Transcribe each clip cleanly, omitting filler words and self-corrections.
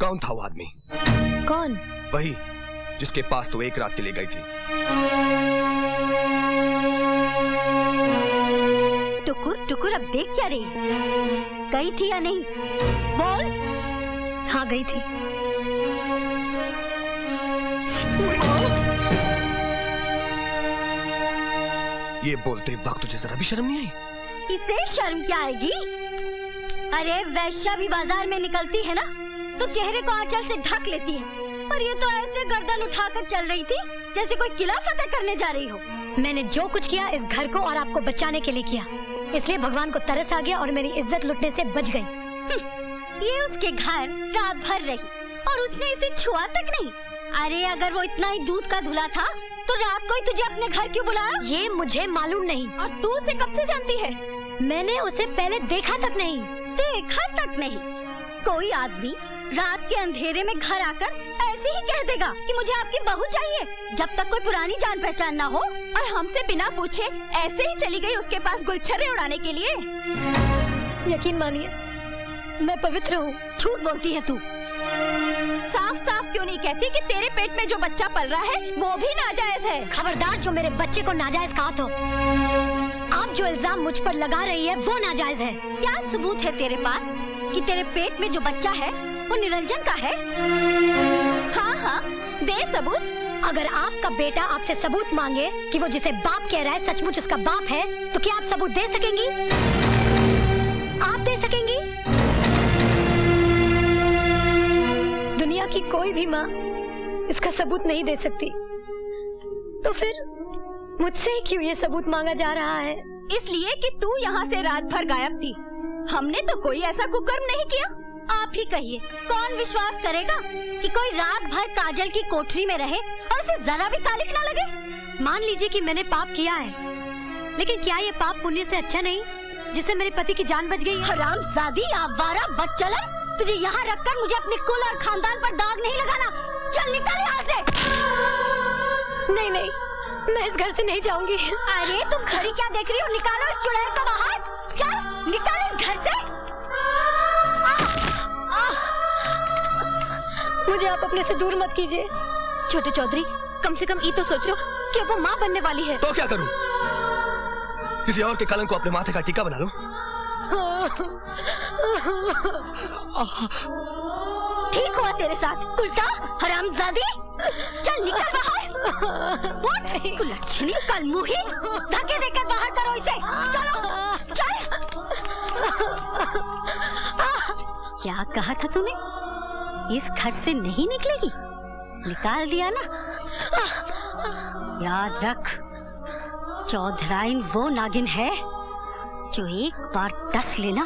कौन था वो आदमी? कौन? वही जिसके पास तो एक रात के लिए गई थी। टुकुर टुकुर अब देख क्या रही? गई थी या नहीं? बोल। हाँ गई थी। ये बोलते वक्त तुझे जरा भी शर्म नहीं आई? इसे शर्म क्या आएगी? अरे वैश्या भी बाजार में निकलती है ना तो चेहरे को आंचल से ढक लेती है, और ये तो ऐसे गर्दन उठाकर चल रही थी जैसे कोई किला फतेह करने जा रही हो। मैंने जो कुछ किया इस घर को और आपको बचाने के लिए किया, इसलिए भगवान को तरस आ गया और मेरी इज्जत लुटने से बच गई। ये उसके घर रात भर रही और उसने इसे छुआ तक नहीं। अरे अगर वो इतना ही दूध का धुला था तो रात को ही तुझे अपने घर क्यों बुलाया? ये मुझे मालूम नहीं। और तू उसे कब से जानती है? मैंने उसे पहले देखा तक नहीं। देखा तक नहीं? कोई आदमी रात के अंधेरे में घर आकर ऐसे ही कह देगा कि मुझे आपकी बहू चाहिए, जब तक कोई पुरानी जान पहचान ना हो? और हमसे बिना पूछे ऐसे ही चली गई उसके पास गुलछर्रे उड़ाने के लिए? यकीन मानिए मैं पवित्र हूँ। झूठ बोलती है तू। साफ साफ क्यों नहीं कहती कि तेरे पेट में जो बच्चा पल रहा है वो भी नाजायज है? खबरदार जो मेरे बच्चे को नाजायज कहा तो। आप जो इल्जाम मुझ पर लगा रही है वो नाजायज है। क्या सबूत है तेरे पास कि तेरे पेट में जो बच्चा है वो निरंजन का है? हाँ हाँ दे सबूत। अगर आपका बेटा आपसे सबूत मांगे कि वो जिसे बाप कह रहा है सचमुच उसका बाप है, तो क्या आप सबूत दे सकेंगी? आप दे सकेंगी? दुनिया की कोई भी माँ इसका सबूत नहीं दे सकती, तो फिर मुझसे क्यों ये सबूत मांगा जा रहा है? इसलिए कि तू यहाँ से रात भर गायब थी। हमने तो कोई ऐसा कुकर्म नहीं किया। आप ही कहिए, कौन विश्वास करेगा कि कोई रात भर काजल की कोठरी में रहे और उसे जरा भी कालिक न लगे? मान लीजिए कि मैंने पाप किया है, लेकिन क्या ये पाप पुण्य से अच्छा नहीं जिससे मेरे पति की जान बच गई? हरामजादी, आवारा, बदचलन, तुझे यहाँ रखकर मुझे अपने कुल और खानदान पर दाग नहीं लगाना। चल निकल यहाँ से। नहीं नहीं, मैं इस घर से नहीं जाऊंगी। अरे तुम घड़ी क्या देख रही हो? निकालो इस चुड़ैल को बाहर। चल निकाल इस घर से। मुझे आप अपने से दूर मत कीजिए। छोटे चौधरी, कम से कम ये तो सोचो कि वो माँ बनने वाली है। तो क्या करूं? किसी और के कलंक को अपने माथे का टीका बना लो? ठीक हुआ तेरे साथ, उल्टा हरामजादी। चल निकल बाहर। उठ, कुलच्छनी, कलमुही, धक्के देकर बाहर करो इसे। चलो चल। क्या कहा था तूने? इस घर से नहीं निकलेगी? निकाल दिया ना? याद रख, चौधराइन वो नागिन है जो एक बार डस लेना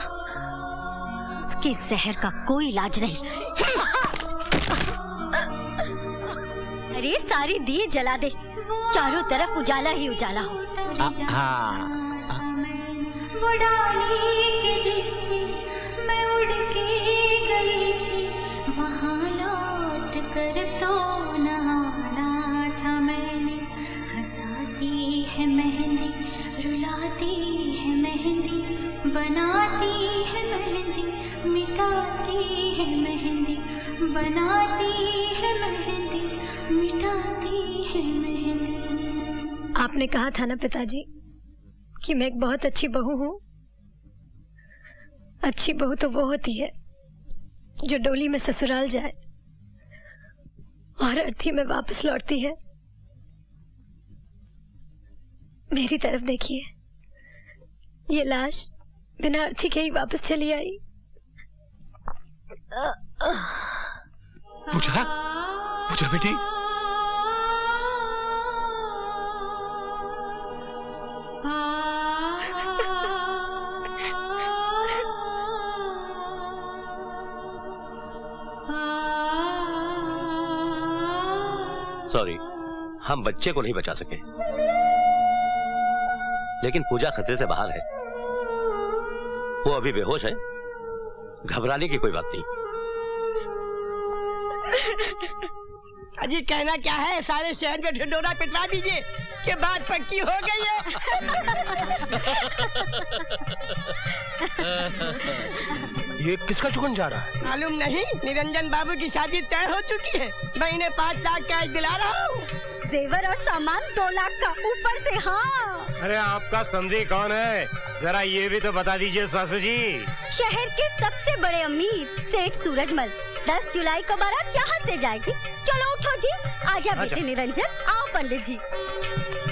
उसके जहर का कोई इलाज नहीं। अरे सारी दिए जला दे, चारों तरफ उजाला ही उजाला हो। वो डाली के जिससे मैं उड़ के गई थी, वहाँ लौट कर तो नहाना था मैंने। हंसाती है मेहंदी, रुलाती है मेहंदी, बनाती है मेहंदी, मिटाती है मेहंदी, बनाती है मेहंदी, मिटाती है मेहंदी। आपने कहा था ना पिताजी कि मैं एक बहुत अच्छी बहू हूँ। अच्छी बहू तो वो होती है जो डोली में ससुराल जाए और अर्थी में वापस लौटती है। मेरी तरफ देखिए, ये लाश बिना अर्थी के ही वापस चली आई। पूजा, पूजा बेटी, सॉरी, हम बच्चे को नहीं बचा सके, लेकिन पूजा खतरे से बाहर है। वो अभी बेहोश है, घबराने की कोई बात नहीं। अजी कहना क्या है, सारे शहर में ढिंडोरा पिटवा दीजिए कि बात पक्की हो गई है। ये किसका चुकन जा रहा है? मालूम नहीं, निरंजन बाबू की शादी तय हो चुकी है। मैं इन्हें 5 लाख कैश दिला रहा हूँ। जेवर और सामान 2 लाख का ऊपर से। हाँ, अरे आपका समझी कौन है, जरा ये भी तो बता दीजिए सासू जी। शहर के सबसे बड़े अमीर सेठ सूरजमल। 10 जुलाई को बारात यहाँ से जाएगी। चलो उठो जी, आजा बेटे निरंजन। आओ पंडित जी।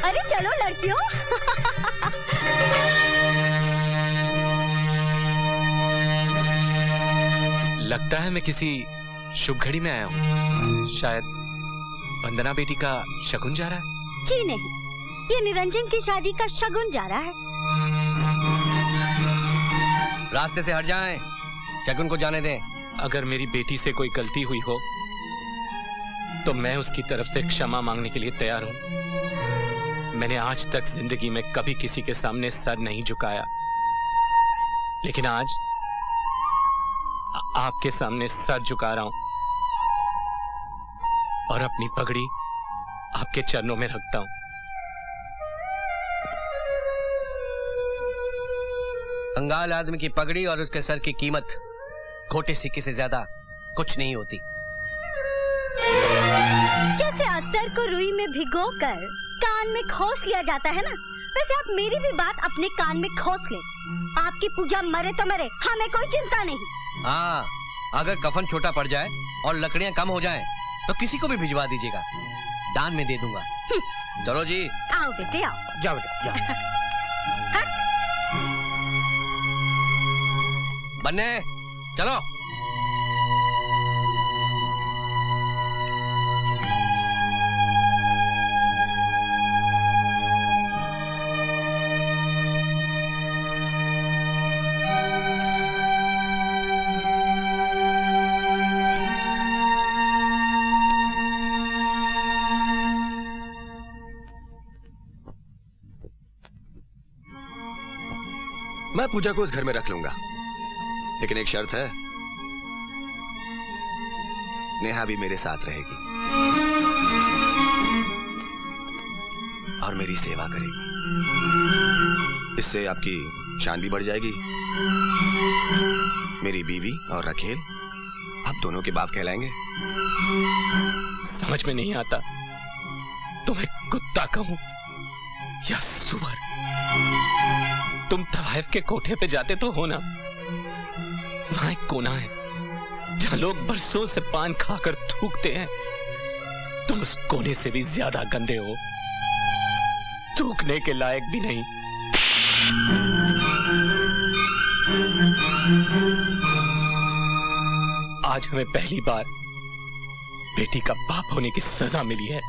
अरे चलो लड़कियों। लगता है मैं किसी शुभ घड़ी में आया हूँ। शायद वंदना बेटी का शगुन जा रहा है। जी नहीं, ये निरंजन की शादी का शगुन जा रहा है। रास्ते से हट जाएं, शगुन को जाने दें। अगर मेरी बेटी से कोई गलती हुई हो तो मैं उसकी तरफ से क्षमा मांगने के लिए तैयार हूँ। मैंने आज तक जिंदगी में कभी किसी के सामने सर नहीं झुकाया, लेकिन आज आपके सामने सर झुका रहा हूं और अपनी पगड़ी आपके चरणों में रखता हूं। कंगाल आदमी की पगड़ी और उसके सर की कीमत खोटे सिक्के से ज्यादा कुछ नहीं होती। जैसे अत्तर को रुई में भिगोकर कान में खोस लिया जाता है ना, वैसे आप मेरी भी बात अपने कान में खोस ले। आपकी पूजा मरे तो मरे, हमें कोई चिंता नहीं। हाँ, अगर कफन छोटा पड़ जाए और लकड़ियाँ कम हो जाएं, तो किसी को भी भिजवा दीजिएगा, दान में दे दूंगा। चलो जी, आओ बेटे आओ। जाओ बेटे जाओ। बन्ने चलो। मैं पूजा को उस घर में रख लूंगा, लेकिन एक शर्त है, नेहा भी मेरे साथ रहेगी और मेरी सेवा करेगी। इससे आपकी शान भी बढ़ जाएगी। मेरी बीवी और रखेल आप दोनों के बाप कहलाएंगे। समझ में नहीं आता तुम्हें कुत्ता कहूं या सुअर। तुम तवाइफ के कोठे पे जाते तो हो ना, वहां एक कोना है जहां लोग बरसों से पान खाकर थूकते हैं। तुम उस कोने से भी ज्यादा गंदे हो, थूकने के लायक भी नहीं। आज हमें पहली बार बेटी का बाप होने की सजा मिली है।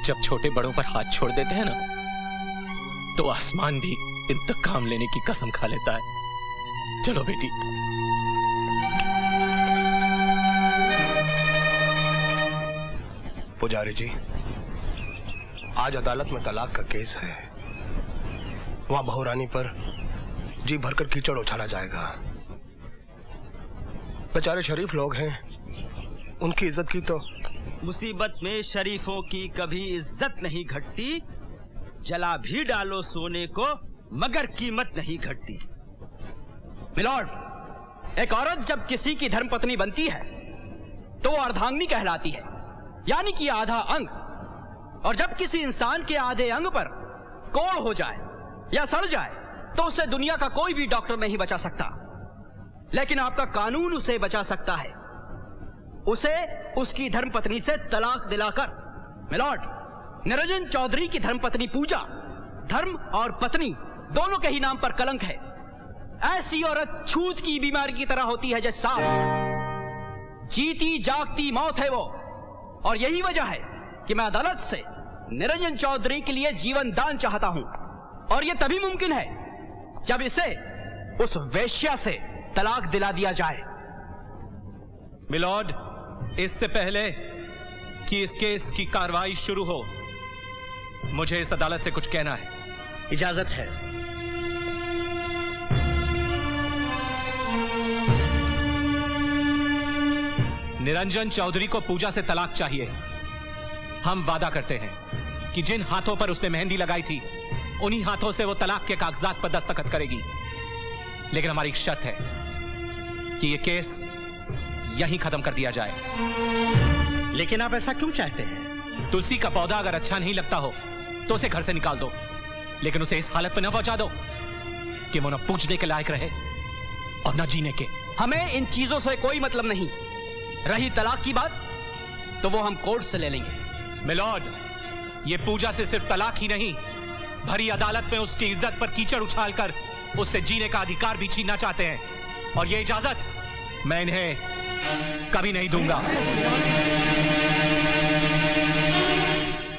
जब छोटे बड़ों पर हाथ छोड़ देते हैं ना, तो आसमान भी इंतकाम लेने की कसम खा लेता है। चलो बेटी। पुजारी जी, आज अदालत में तलाक का केस है। वहां बहुरानी पर जी भरकर कीचड़ उछाला जाएगा। बेचारे शरीफ लोग हैं, उनकी इज्जत की तो। मुसीबत में शरीफों की कभी इज्जत नहीं घटती। जला भी डालो सोने को मगर कीमत नहीं घटती। मिलॉर्ड, एक औरत जब किसी की धर्मपत्नी बनती है तो वो अर्धांगिनी कहलाती है, यानी कि आधा अंग। और जब किसी इंसान के आधे अंग पर कोढ़ हो जाए या सड़ जाए तो उसे दुनिया का कोई भी डॉक्टर नहीं बचा सकता, लेकिन आपका कानून उसे बचा सकता है, उसे उसकी धर्मपत्नी से तलाक दिलाकर। मिलॉर्ड, निरंजन चौधरी की धर्मपत्नी पूजा धर्म और पत्नी दोनों के ही नाम पर कलंक है। ऐसी औरत छूत की बीमारी की तरह होती है जैसे सांप। जीती जागती मौत है वो। और यही वजह है कि मैं अदालत से निरंजन चौधरी के लिए जीवन दान चाहता हूं, और यह तभी मुमकिन है जब इसे उस वेश्या से तलाक दिला दिया जाए। मिलॉर्ड, इससे पहले कि इस केस की कार्रवाई शुरू हो, मुझे इस अदालत से कुछ कहना है। इजाजत है। निरंजन चौधरी को पूजा से तलाक चाहिए। हम वादा करते हैं कि जिन हाथों पर उसने मेहंदी लगाई थी उन्हीं हाथों से वो तलाक के कागजात पर दस्तखत करेगी। लेकिन हमारी एक शर्त है कि यह केस यहीं खत्म कर दिया जाए। लेकिन आप ऐसा क्यों चाहते हैं? तुलसी का पौधा अगर अच्छा नहीं लगता हो तो उसे घर से निकाल दो, लेकिन उसे इस हालत पर न पहुंचा दो कि वो न पूछने के लायक रहे और न जीने के। हमें इन चीजों से कोई मतलब नहीं। रही तलाक की बात तो वो हम कोर्ट से ले लेंगे। मिलॉर्ड, ये पूजा से सिर्फ तलाक ही नहीं, भरी अदालत में उसकी इज्जत पर कीचड़ उछालकर उससे जीने का अधिकार भी छीनना चाहते हैं, और ये इजाजत मैं इन्हें कभी नहीं दूंगा।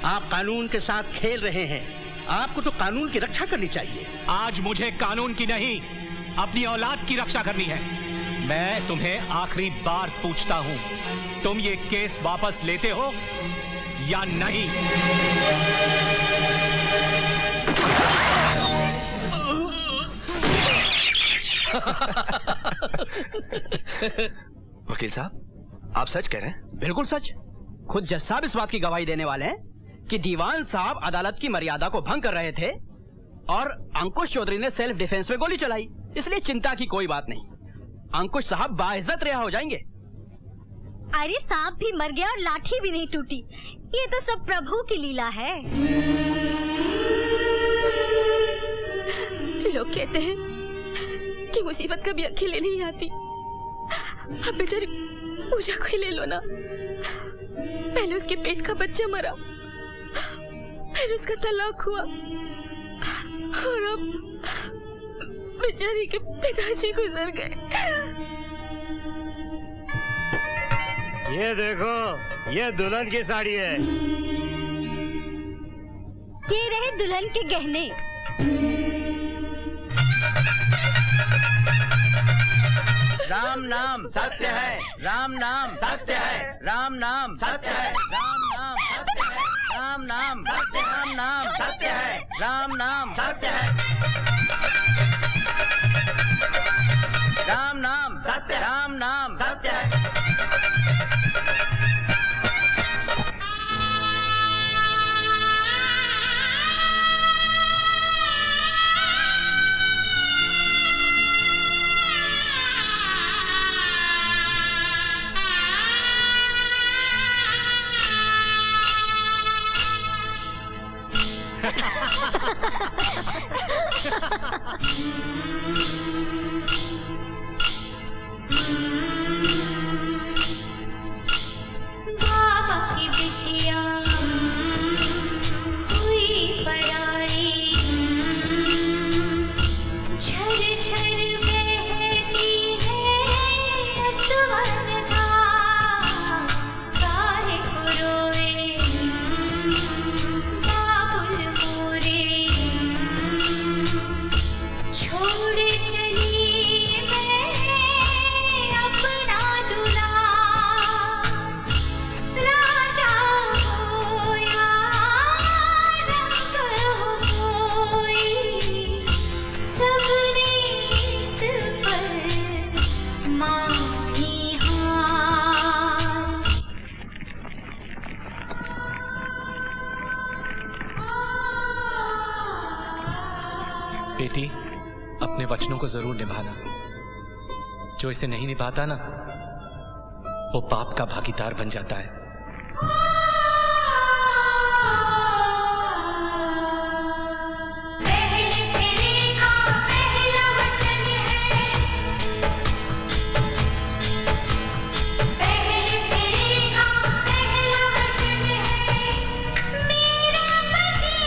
आप कानून के साथ खेल रहे हैं। आपको तो कानून की रक्षा करनी चाहिए। आज मुझे कानून की नहीं, अपनी औलाद की रक्षा करनी है। मैं तुम्हें आखिरी बार पूछता हूं, तुम ये केस वापस लेते हो या नहीं? वकील साहब, आप सच कह रहे हैं? बिल्कुल सच। खुद जज साहब इस बात की गवाही देने वाले हैं कि दीवान साहब अदालत की मर्यादा को भंग कर रहे थे और अंकुश चौधरी ने सेल्फ डिफेंस में गोली चलाई, इसलिए चिंता की कोई बात नहीं। अंकुश साहब बाइज्जत रिहा हो जाएंगे। अरे सांप भी मर गया और लाठी भी नहीं टूटी। ये तो सब प्रभु की लीला है। लोग कहते हैं कि मुसीबत कभी अकेले नहीं आती। अब बेचारी पूजा को ही ले लो ना। पहले उसके पेट का बच्चा मरा, फिर उसका तलाक हुआ, और अब बेचारी के पिताजी गुजर गए। ये देखो, ये दुल्हन की साड़ी है। ये रहे दुल्हन के गहने। राम नाम सत्य है, राम नाम सत्य है, राम नाम सत्य है, राम नाम सत्य है, राम नाम सत्य, राम नाम सत्य है, राम नाम सत्य है, राम नाम सत्य, राम नाम सत्य है। बाबा की बिटिया हुई पराई, झर झर बहती है असवन का, काहे को रोए बाबुल मोरे, छोड़ चली मैं अपना दूल्हा, राजा हो या रंग हो कोई, सबने इस पर माही हार। बेटी, अपने वचनों को जरूर निभाना। जो इसे नहीं निभाता ना, वो पाप का भागीदार बन जाता है। पहले फेरे का पहला वचन है, पहले फेरे का पहला वचन है, मेरा पति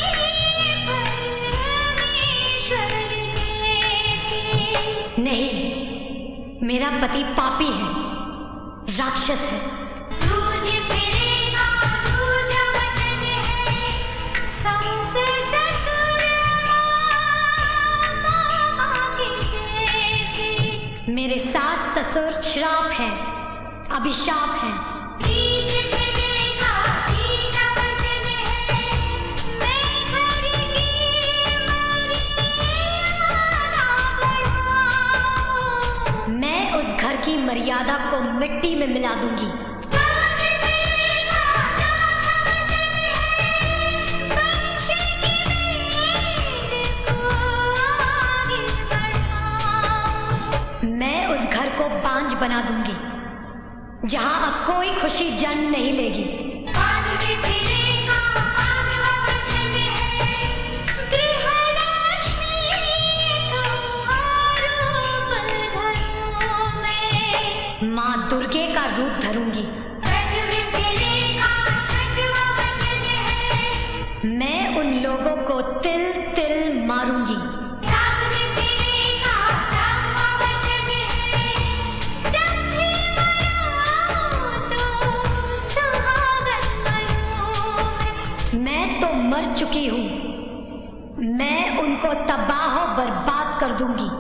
परमेश्वर जैसे। नहीं, मेरा पति पापी है, राक्षस है। दूजे फेरे का दूजा वचन है, सास ससुर मामा के जैसे। मेरे सास ससुर श्राप है, अभिशाप है। तीजे फेरे का तीजा वचन है, मैं घर की मर्यादा बढ़ाऊं। मैं उस घर की मर्यादा को मिट्टी में मिला दूंगी। चौथे फेरे का चौथा वचन है, वंश की मेड़ को आगे बढ़ाऊं। मैं उस घर को बांझ बना दूंगी, जहां अब कोई खुशी जन्म नहीं लेगी। पांचवी पीढ़ी का पांचवा वचन है, गृहलक्ष्मी तुम्हारो बधरो में। माँ दुर्गे का रूप धरूंगी। छठवीं पीढ़ी का छठवा वचन है, मैं उन लोगों को तिल तिल मारूंगी। सातवीं पीढ़ी का सातवां वचन है, जब भी मरो तो सुहागन मरो। मैं तो मर चुकी हूँ, मैं उनको तबाह बर्बाद कर दूंगी।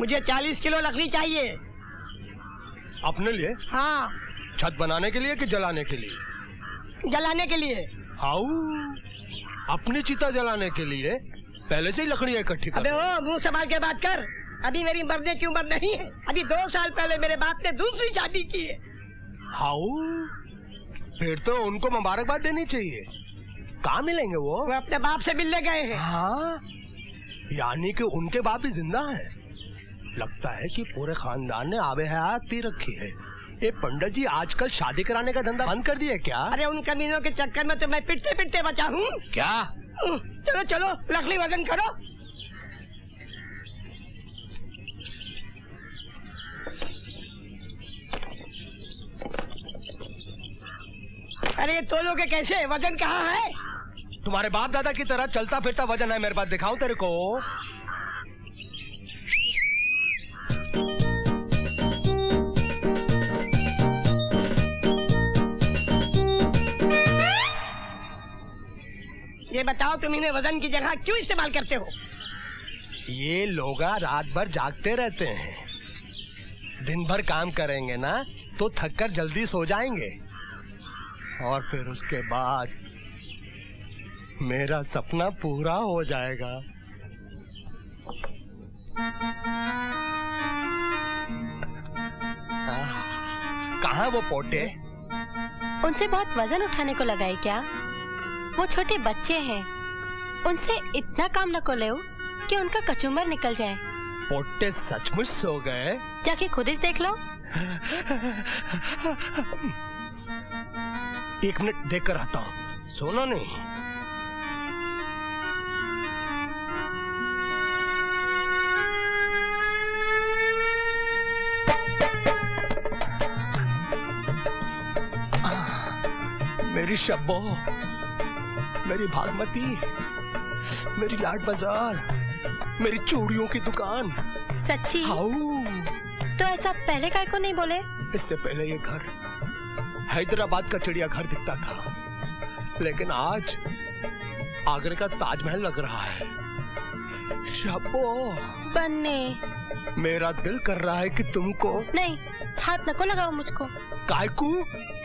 मुझे 40 किलो लकड़ी चाहिए। अपने लिए? हाँ, छत बनाने के लिए कि जलाने के लिए? जलाने के लिए। हाउ, अपनी चिता जलाने के लिए पहले से ही लकड़ियाँ इकट्ठी कर। अबे ओ, मुंह संभाल के बात कर। अभी मेरी मरने की उम्र नहीं है। अभी 2 साल पहले मेरे बाप ने दूसरी शादी की है। हाउ, फिर तो उनको मुबारकबाद देनी चाहिए। कहाँ मिलेंगे वो अपने बाप से मिलने गए हैं। हाँ, यानी कि उनके बाप भी जिंदा है। लगता है कि पूरे खानदान ने आबे हयात पी रखी है। ये पंडित जी आजकल शादी कराने का धंधा बंद कर दिया क्या? अरे उन कमीनों के चक्कर में तो मैं पिटते पिटते बचा हूँ। क्या? चलो चलो, लकड़ी वजन करो। अरे तोलोगे कैसे? वजन कहाँ है? तुम्हारे बाप दादा की तरह चलता फिरता वजन है मेरे पास, दिखाऊं तेरे को? ये बताओ, तुम इन्हें वजन की जगह क्यों इस्तेमाल करते हो? ये लोग रात भर जागते रहते हैं, दिन भर काम करेंगे ना तो थककर जल्दी सो जाएंगे, और फिर उसके बाद मेरा सपना पूरा हो जाएगा। कहाँ वो पोटे? उनसे बहुत वजन उठाने को लगा है क्या? वो छोटे बच्चे हैं, उनसे इतना काम न को ले कि उनका कचुम्बर निकल जाए। पोटे सचमुच सो गए? जाके खुद ही देख लो। 1 मिनट देख कर आता हूँ। सोना नहीं। मेरी शब्बो, मेरी भागमती, मेरी लाड बाजार, मेरी चूड़ियों की दुकान। सच्ची? हाउ, तो ऐसा पहले काय को नहीं बोले? इससे पहले ये घर हैदराबाद का चिड़ियाघर दिखता था, लेकिन आज आगरा का ताजमहल लग रहा है। शब्बो, बन्ने, मेरा दिल कर रहा है कि तुमको। नहीं, हाथ नको लगाओ मुझको। कायकू?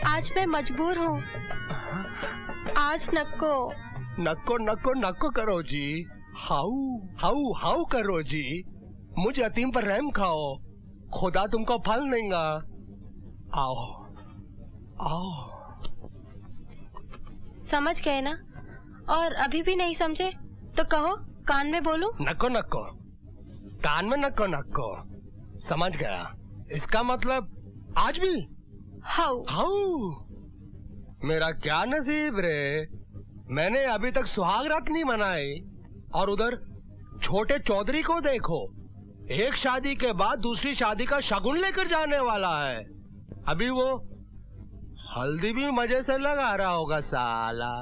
आज मैं मजबूर हूँ, आज नको। नको नको नको करो जी। हाउ हाउ हाउ करो जी। मुझ यतीम पर रहम खाओ, खुदा तुमको फल देगा। आओ आओ। समझ गए ना? और अभी भी नहीं समझे तो कहो, कान में बोलूं? नको नको, कान में नको नको। समझ गया। इसका मतलब आज भी? How how. मेरा क्या नसीब रे, मैंने अभी तक सुहाग रात नहीं मनाई, और उधर छोटे चौधरी को देखो, एक शादी के बाद दूसरी शादी का शगुन लेकर जाने वाला है। अभी वो हल्दी भी मजे से लगा रहा होगा साला।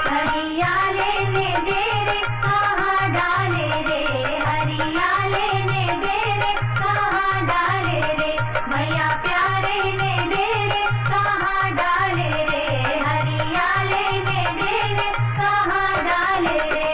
हरियाले ने डेरे कहाँ डाले रे, हरियाले ने डेरे कहाँ डाले रे, भैया प्यारे ने डेरे कहाँ डाले रे, हरियाले ने डेरे कहाँ डाले रे।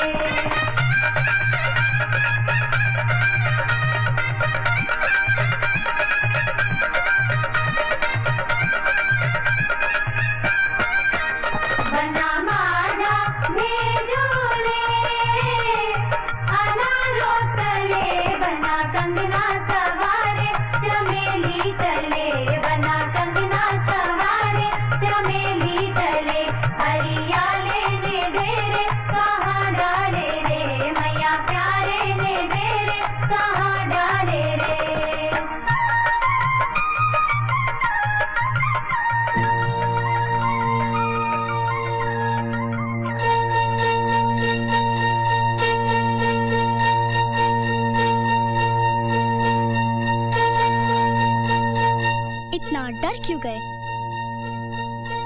इतना डर क्यों गए?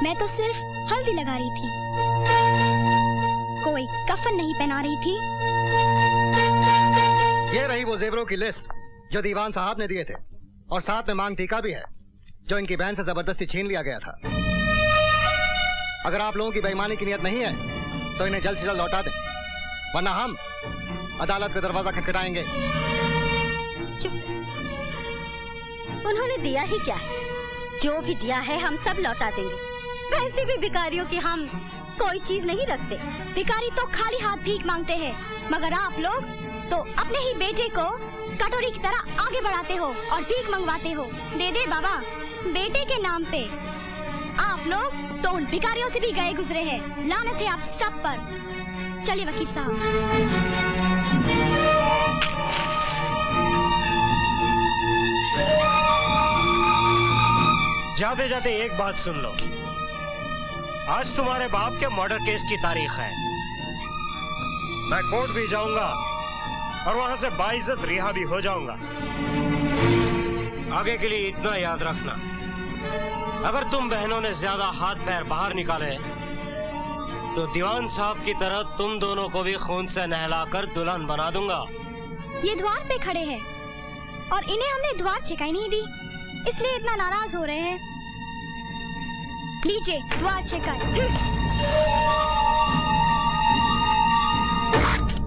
मैं तो सिर्फ हल्दी लगा रही थी, कोई कफन नहीं पहना रही थी। ये रही वो जेवरों की लिस्ट जो दीवान साहब ने दिए थे, और साथ में मांग टीका भी है जो इनकी बहन से जबरदस्ती छीन लिया गया था। अगर आप लोगों की बेईमानी की नियत नहीं है तो इन्हें जल्द से जल्द लौटा दें, वरना हम अदालत का दरवाजा खटखटाएंगे। चुप। उन्होंने दिया ही क्या है? जो भी दिया है हम सब लौटा देंगे। वैसे भी भिखारियों की हम कोई चीज नहीं रखते। भिखारी तो खाली हाथ भीख मांगते हैं, मगर आप लोग तो अपने ही बेटे को कटोरी की तरह आगे बढ़ाते हो और भीख मंगवाते हो। दे दे बाबा, बेटे के नाम पे। आप लोग तो उन भिखारियों से भी गए गुजरे हैं। लानत है आप सब पर। चलिए वकील साहब। जाते जाते एक बात सुन लो, आज तुम्हारे बाप के मर्डर केस की तारीख है। मैं कोर्ट भी जाऊंगा और वहां से बाइज्जत रिहा भी हो जाऊंगा। आगे के लिए इतना याद रखना, अगर तुम बहनों ने ज्यादा हाथ पैर बाहर निकाले तो दीवान साहब की तरह तुम दोनों को भी खून से नहलाकर दुल्हन बना दूंगा। ये द्वार पे खड़े हैं और इन्हें हमने द्वार छिकाई नहीं दी, इसलिए इतना नाराज हो रहे हैं। लीजिए द्वार छिकाई।